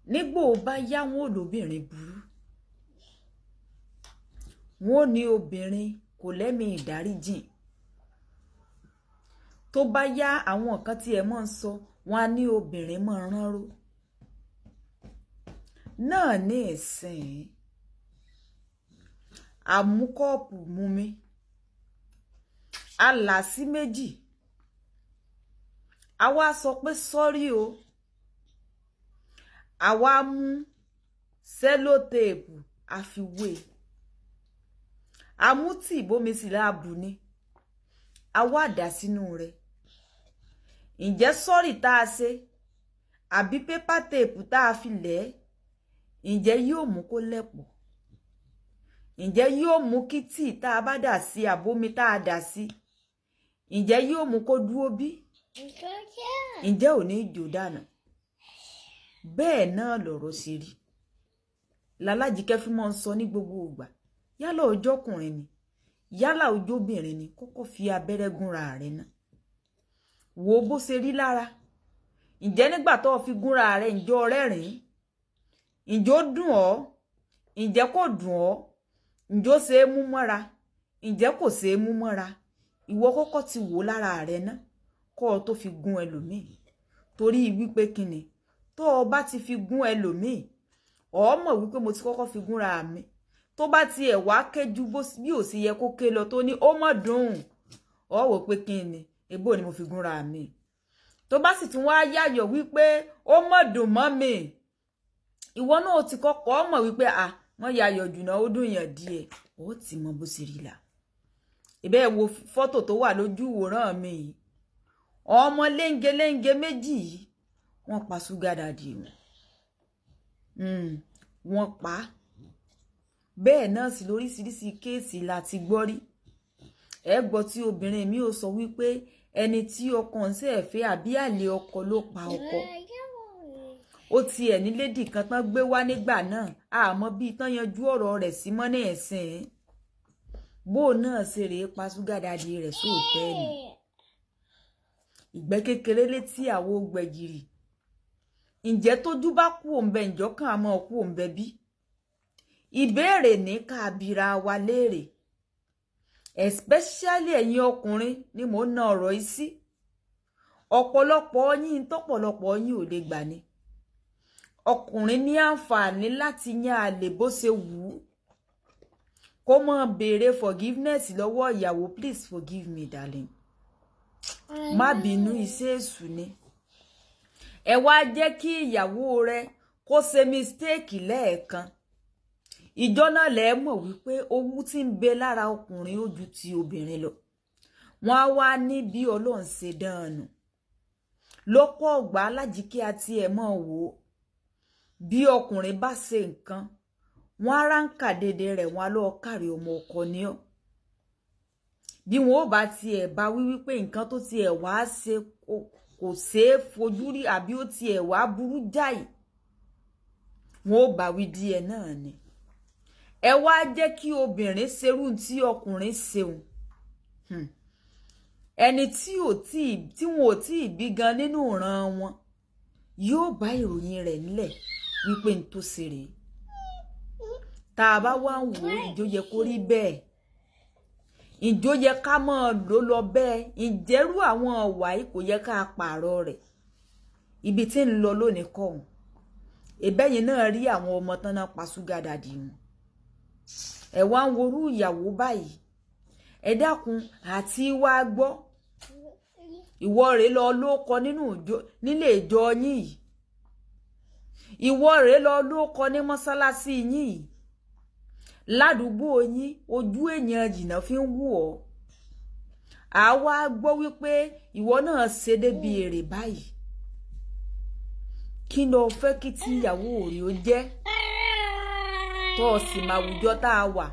nígbò bá yá wọn ò lóbìnrin burú, wọn ò ní obìnrin kò lẹ́mí ìdáríjìn. Tó bá yá àwọn nǹkan tí ẹ máa ń sọ, wọn á ní obìnrin máa ránró. Náà ní ìsìn àmúkọ́ọ̀pù mú mi, a là sí méjì, a wá sọ pé sọ́rí o, a wá mú sẹ́lótéèpù a fi wé, a mú tí ìbomi sí láàbù ni, a wá dà sínú rẹ̀. Ǹjẹ́ sọ́rí tá a ṣe àbí pépà téèpù tá a fi lẹ̀, ǹjẹ́ yóò mú kó lẹ̀pọ̀? Ǹjẹ́ yóò mú kí tí tá a bá dà sí àbomi tá a dà sí, ǹjẹ́ yóò mú kó dúró bí? Ǹjẹ́ ò ní jò dànù? Bẹ́ẹ̀ náà lọ̀rọ̀ ṣe rí. Lálájíkẹ́ fi máa ń sọ ní gbogbo ìgbà, yálà ọjọ́kùnrin ni, yálà ọjọ́bìnrin ni, kọ́kọ́ fi abẹ́rẹ́ gúnra rẹ̀ náà. Wo bó ṣe rí lára. Ǹjẹ́ nígbà tó fi gúnra rẹ̀ ǹjọ́ rẹ́rìn-ín? Ǹjọ́ dùn ọ́? Ǹjẹ́ kò dùn ọ́? Ǹjọ́ ṣe é mú mọ́ra? Ǹjẹ́ kò ṣe é mú mọ́ra? Ìwọ kọ́kọ́ ti wò lára rẹ̀ náà kó o tó fi gún ẹlòmíì. Torí wípé kíni, tó o bá ti fi gún ẹlòmíì, o mọ̀ wípé mo ti kọ́kọ́ fi gúnra mi. Tó bá ti ẹ̀ wá kéjú bí ò sì yẹ kó ké lọ tó ní ó mọ̀ dùn, o wò pé kíni, ebó ni mo fi gúnra mi. Tó bá sì tún wá yáyọ̀ wípé ó mọ̀ dùn mọ́ mi, ìwọ náà ti kọ́kọ́ mọ̀ wípé wọ́n yáyọ̀ jù náà ó dùn yàn díẹ̀, ó ti mọ bó ṣe rí là. Ìbẹ́ wo fọ́tò tó wà lójú ìwòran mi yìí, ọmọ léńgé méjì yìí wọ́n pa Sugar Daddy wọn. Wọ́n pa. Bẹ́ẹ̀ náà sì lóríṣiríṣi kéèsì láti gbọ́ rí. Ẹ gbọ́ tí obìnrin mi ò sọ wípé ẹni tí ọkàn ṣe ẹ̀fẹ́ àbí àlè ọkọ ló pa ọkọ. Ó ti ẹ̀ ní lédì kan tán gbé wá nígbà náà, àmọ́ bí tán yanjú ọ̀rọ̀ rẹ̀ sí mọ́ ní ẹ̀sìn. Bó náà ṣe rèé pa Sugar Daddy rẹ̀ sóòtẹ́ẹ̀lì. Ìgbẹ́ kékeré létí àwo gbẹ̀gìrì. Ǹjẹ́ tójú bá kú òǹbẹ ǹjọ́ kan a máa kú òǹbẹ bí? Ìbéèrè ní ká bira wa léèrè. Especially ẹ̀yin ọkùnrin ni mò ń na ọ̀rọ̀ yìí sí. Ọ̀pọ̀lọpọ̀ yín tọ́pọ̀lọpọ̀ yín ò lè gbà ni. Ọkùnrin ní àǹfààní láti yan àlè bó ṣe wù ú. Kó máa béèrè forgiveness lọ́wọ́ ìyàwó, please forgive me darling. Má bínú, iṣẹ́ èṣù ni. Ẹ wá jẹ́ kí ìyàwó rẹ kó ṣe mistake lẹ́ẹ̀kan. Ìjọ náà lẹ mọ̀ wípé owú tí ń bẹ lára ọkùnrin ó ju ti obìnrin lọ. Wọ́n á wá ní bí Ọlọ́run ṣe dánù. Lọ́pọ̀ ọgbà Alájíkẹ́ àti ẹ̀ mọ̀ wò ó. Bí ọkùnrin bá ṣe nǹkan, wọ́n á ránkà dédé rẹ̀, wọ́n á lọ kárí ọmọ ọkọ ní ọ́. Bí wọn ò bá tiẹ̀ bá wí wípé nǹkan tó tiẹ̀ wá ṣe kò ṣeé fojú rí àbí ó tiẹ̀ wá burú jáì, wọn ò bá wí díẹ̀ náà ni. Ẹ wá jẹ́ kí obìnrin ṣerú tí ọkùnrin ṣeun. Ẹni tí wọn ò tí ì bí gan nínú ìran wọn yóò bá ìròyìn rẹ̀ nílẹ̀ wípé n tó ṣe rèé. Tá a bá wá ń wò ó, ìjó yẹ kó rí bẹ́ẹ̀. Ìjó yẹ ká máa lò lọ bẹ́ẹ̀. Ìjẹ́rú àwọn ọ̀wà yìí kò yẹ ká pààrọ̀ rẹ̀. Ibi tí ń lọ lónìí kọ̀hún. Ìbẹ́yìn náà rí àwọn ọmọ tán náà pa Sugar Daddy wọn. Ẹ wá ń worú ìyàwó báyìí. Ẹ dákun àti wá gbọ́. Ìwọ rèé lọ lóko nílé ìjọ yín yìí. Ìwọ rèé lọ lóko ní mọ́sálásí yín yìí. Ládùúgbò yín ojú èèyàn jìnnà fi ń wù ọ́. A wá gbọ́ wípé ìwọ náà ṣe débi èrè báyìí. Kí ló fẹ́ kí tí ìyàwó rẹ̀ ó jẹ́? Tó o sì máa wùjọ tá a wà.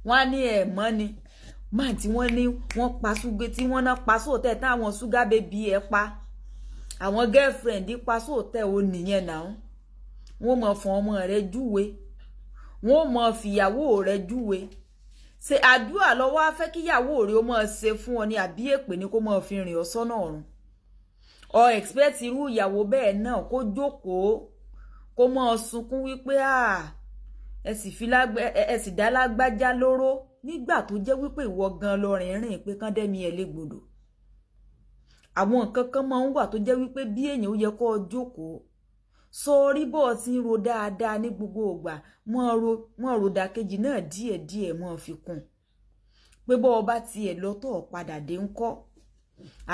Wọ́n á ní ẹ̀ mọ́ ni. Máà tí wọ́n ní wọ́n pa Sugar tí wọ́n náà pa sóòtẹ́ táwọn Sugar baby ẹ̀ pa. Àwọn girlfriend pa sóòtẹ́ ò nìyẹn náà. Wọ́n mọ̀ fún ọmọ rẹ̀ júwe. Wọ́n mọ̀ fìyàwó rẹ̀ júwe. Ṣé àdúrà lọ́wọ́ á fẹ́ kí ìyàwó rẹ̀ ó máa ṣe fún ọ ní àbí èpè ni kó máa fi rìn ọ sọ́nà ọ̀run. Ọ expect irú ìyàwó bẹ́ẹ̀ náà kó jókòó kó mọ́ sunkún wípé ẹ sì dá lágbájá lóró nígbà tó jẹ́ wípé ìwọ gan lọ rìn pé kán dẹ́mi ẹ̀ légbodò. Àwọn nǹkan kan máa ń wà tó jẹ́ wípé bí èèyàn ó yẹ kó jókòó sórí bó ti ń ro dáadáa ní gbogbo ìgbà mọ́ ro dàkejì náà díẹ̀díẹ̀ mọ́ fi kún pé bó bá tiẹ̀ lọ tó padà dé ńkọ́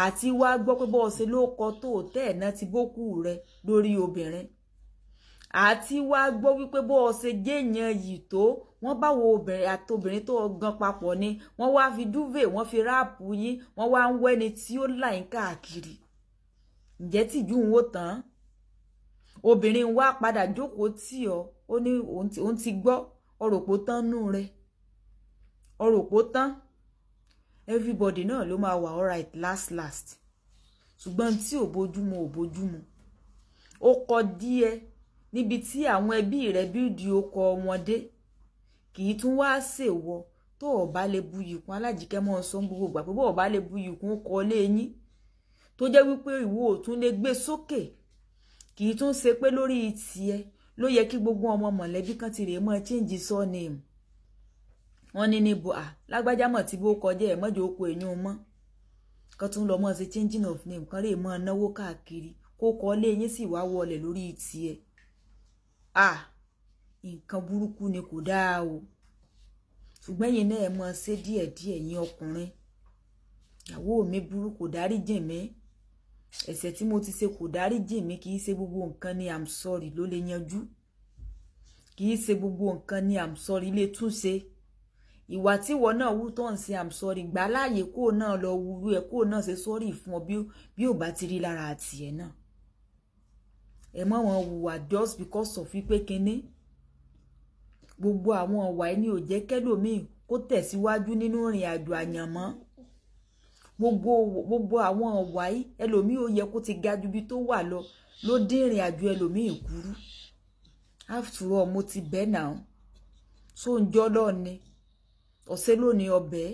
àti wá gbọ́ pé bó ṣe ló kọ tó tẹ́ náà ti bókù rẹ lórí obìnrin àti wá gbọ́ wípé bó ṣe jẹ́yàn yìí tó wọ́n bá wo obìnrin àti obìnrin tó gan papọ̀ ni wọ́n wá fi dúvè wọ́n fi ráàpù yín wọ́n wá ń wẹ́ni tí ó láì káàkiri ǹjẹ́ tìjú ń wò tán obìnrin wá padà jókòó tì ọ́ ó ní òun ti gbọ́ ọ̀rọ̀pọ̀ tán nù rẹ ọ̀rọ̀pọ̀ tán everybody náà ló máa wà alright last ṣùgbọ́n tí ò bójúmu ó kọ díẹ̀ níbi tí àwọn ẹbí rẹ̀ bíìdì ọkọ wọn dé kì í tún wá ṣèwọ tó o bá lè bu yìkún Alájíkẹ́ mọ́ sọ gbogbo gbà pé bó o bá lè bu yìkún kọ lé yín tó jẹ́ wípé ìwọ ò tún lè gbé sókè kì í tún ṣe pé lórí tiẹ̀ ló yẹ kí gbogbo ọmọ mọ̀lẹ́bí kan ti rè mọ́ change surname wọ́n ní níbo lágbájá mọ̀ tí bó kọjá ẹ̀ mọ́jọ oko èyàn mọ́ kan tún lọ mọ́ ṣe changing of name kan lè mọ́ náwó káàkiri kó kọ́ lé yín sì wá wọlé lórí tiẹ̀ nǹkan burúkú ni kò dáa o ṣùgbọ́n yín náà ẹ mọ́ ṣe díẹ̀díẹ̀ yín ọkùnrin ìyàwó mi burú kò dáríjìn mí ẹ̀ṣẹ̀ tí mo ti ṣe kò dáríjìn mí kì í ṣe gbogbo nǹkan ni I'm sorry ló lè yanjú kì í ṣe gbogbo nǹkan ni I'm sorry lè túnṣe ìwà tí ìwọ náà wú tó ń ṣe I'm sorry gbà láàyè kó náà lọ wúrú ẹ kó náà ṣe sorry fún ọ bí ò bá ti rí lára àti ẹ náà ẹ mọ wọn hùwà just because of wípé kinní gbogbo àwọn ọ̀wà ẹni ò jẹ́ kẹ́lòmíì kó tẹ̀síwájú nínú ìrìn àjò àyànmọ́ gbogbo àwọn ọ̀wà yìí ẹlòmíì ò yẹ kó ti ga ju bí tó wà ló dín ìrìn àjò ẹlòmíì kúrú after all mo ti bẹ́ náà so ń jọ́ lọ́ọ̀ni ọ̀sẹ̀ lónìí ọbẹ̀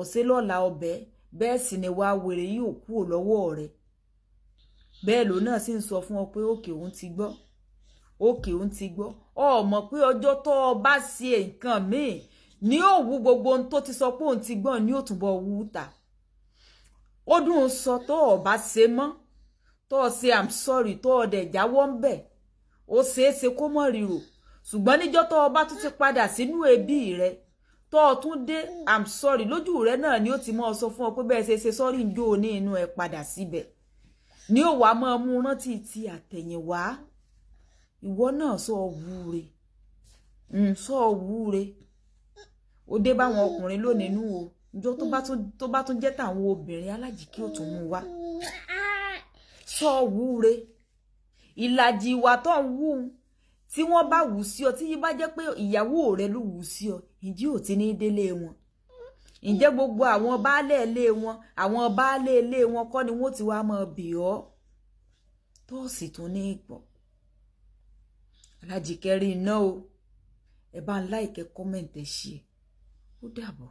ọ̀sẹ̀ lọ́la ọbẹ̀ bẹ́ẹ̀ sì ni wàá wèrè yìí ò kúrò lọ́wọ́ rẹ̀ bẹ́ẹ̀ ló náà sì ń sọ fún ọ pé òkè òun ti gbọ́ ọ mọ̀ pé ọjọ́ tó o bá ṣe nǹkan míì ní òwú gbogbo ohun tó ti sọ pé òun ti gbọ́n ní òtúnbọ̀ wú ta ó dùn sọ tó o bá ṣe mọ́ tó o ṣe I'm sorry tó o dẹ̀ jáwọ́ ń bẹ̀ ó ṣeéṣe kó mọ̀ ríro ṣùgbọ́n níjọ́ tó o bá tún ti padà sínú ẹbí rẹ tó o tún dé I'm sorry lójú rẹ náà ni ó ti mọ́ ọ sọ fún ọ pé bẹ́ẹ̀ ṣe sorry ń jó ní inú ẹ padà síbẹ̀ ní ó wàá máa mú rántí ti àtẹ̀yìnwá ìwọ náà sọ wúre ó dé báwọn ọkùnrin lónìí nú o ìjọ tó bá tún jẹ́ tàwọn obìnrin Alájíkẹ́ ò tún mú wá sọ wúre ìlàjì ìwà tó ń wú tí wọ́n bá wù sí ọ tí yí bá jẹ́ pé ìyàwó rẹ ló wù sí ọ ìdí ò ti ní délé wọn ǹjẹ́ gbogbo àwọn baálé ilé wọn kọ́ ni wọ́n ti wá máa bì ọ́ tó sì tún ní ìpọ̀ Alájíkẹ́ rí iná o ẹ bá ń like comment ẹ share ó dàbọ̀.